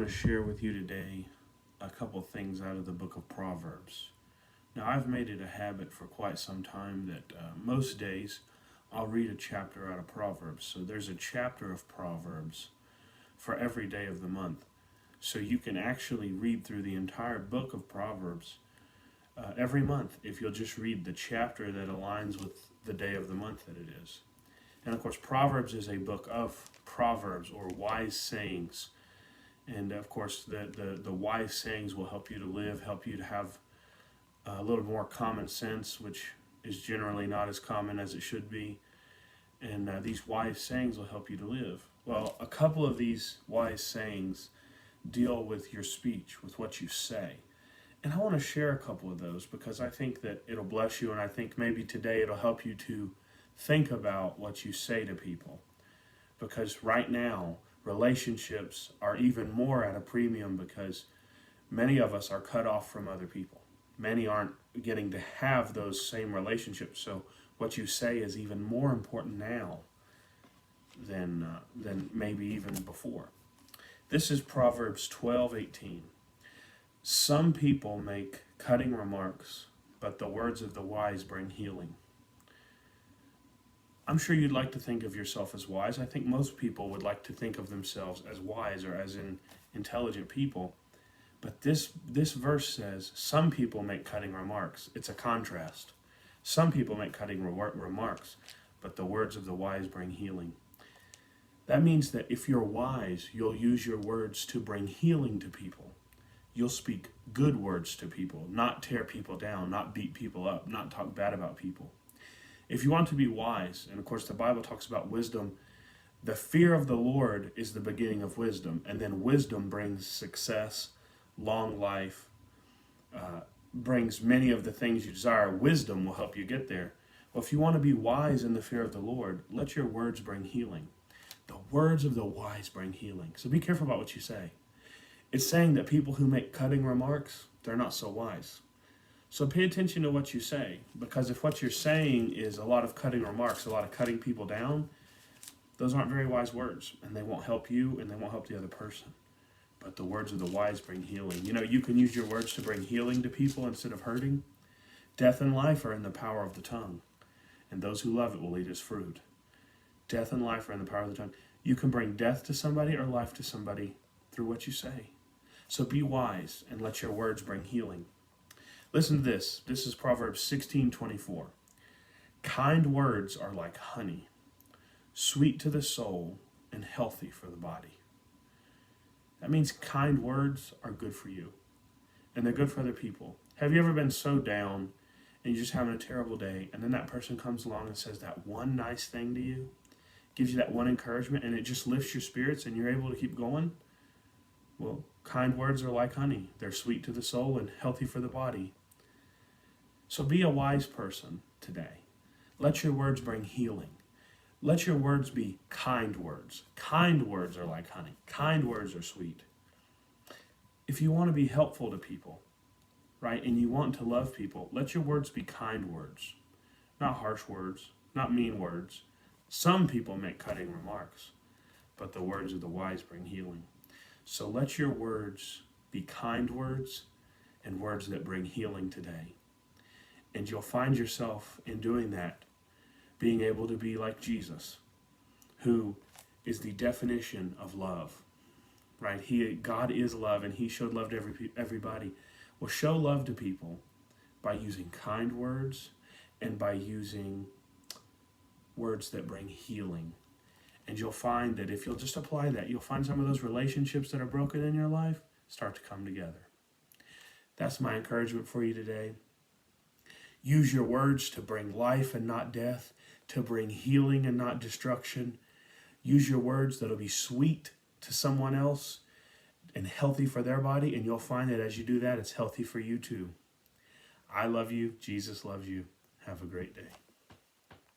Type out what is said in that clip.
to share with you today a couple things out of the book of Proverbs. Now, I've made it a habit for quite some time that most days I'll read a chapter out of Proverbs. So there's a chapter of Proverbs for every day of the month. So you can actually read through the entire book of Proverbs every month if you'll just read the chapter that aligns with the day of the month that it is. And of course, Proverbs is a book of proverbs or wise sayings. And of course, the wise sayings will help you to live, help you to have a little more common sense, which is generally not as common as it should be. And these wise sayings will help you to live. Well, a couple of these wise sayings deal with your speech, with what you say. And I want to share a couple of those because I think that it'll bless you, and I think maybe today it'll help you to think about what you say to people. Because right now, relationships are even more at a premium because many of us are cut off from other people. Many aren't getting to have those same relationships. So what you say is even more important now than maybe even before. This is Proverbs 12:18. Some people make cutting remarks, but the words of the wise bring healing. I'm sure you'd like to think of yourself as wise. I think most people would like to think of themselves as wise or as in intelligent people. But this verse says some people make cutting remarks. It's a contrast. Some people make cutting remarks, but the words of the wise bring healing. That means that if you're wise, you'll use your words to bring healing to people. You'll speak good words to people, not tear people down, not beat people up, not talk bad about people. If you want to be wise, and of course the Bible talks about wisdom, the fear of the Lord is the beginning of wisdom, and then wisdom brings success, long life, brings many of the things you desire. Wisdom will help you get there. Well, if you want to be wise in the fear of the Lord, let your words bring healing. The words of the wise bring healing. So be careful about what you say. It's saying that people who make cutting remarks, they're not so wise. So pay attention to what you say, because if what you're saying is a lot of cutting remarks, a lot of cutting people down, those aren't very wise words, and they won't help you, and they won't help the other person. But the words of the wise bring healing. You know, you can use your words to bring healing to people instead of hurting. Death and life are in the power of the tongue, and those who love it will eat its fruit. Death and life are in the power of the tongue. You can bring death to somebody or life to somebody through what you say. So be wise and let your words bring healing. Listen to this. This is Proverbs 16:24. Kind words are like honey, sweet to the soul and healthy for the body. That means kind words are good for you, and they're good for other people. Have you ever been so down and you're just having a terrible day, and then that person comes along and says that one nice thing to you, gives you that one encouragement, and it just lifts your spirits and you're able to keep going? Well, kind words are like honey. They're sweet to the soul and healthy for the body. So be a wise person today. Let your words bring healing. Let your words be kind words. Kind words are like honey. Kind words are sweet. If you want to be helpful to people, right, and you want to love people, let your words be kind words, not harsh words, not mean words. Some people make cutting remarks, but the words of the wise bring healing. So let your words be kind words and words that bring healing today. And you'll find yourself in doing that, being able to be like Jesus, who is the definition of love, right? God is love, and he showed love to everybody. Well, show love to people by using kind words and by using words that bring healing. And you'll find that if you'll just apply that, you'll find some of those relationships that are broken in your life start to come together. That's my encouragement for you today. Use your words to bring life and not death, to bring healing and not destruction. Use your words that'll be sweet to someone else and healthy for their body, and you'll find that as you do that, it's healthy for you too. I love you. Jesus loves you. Have a great day.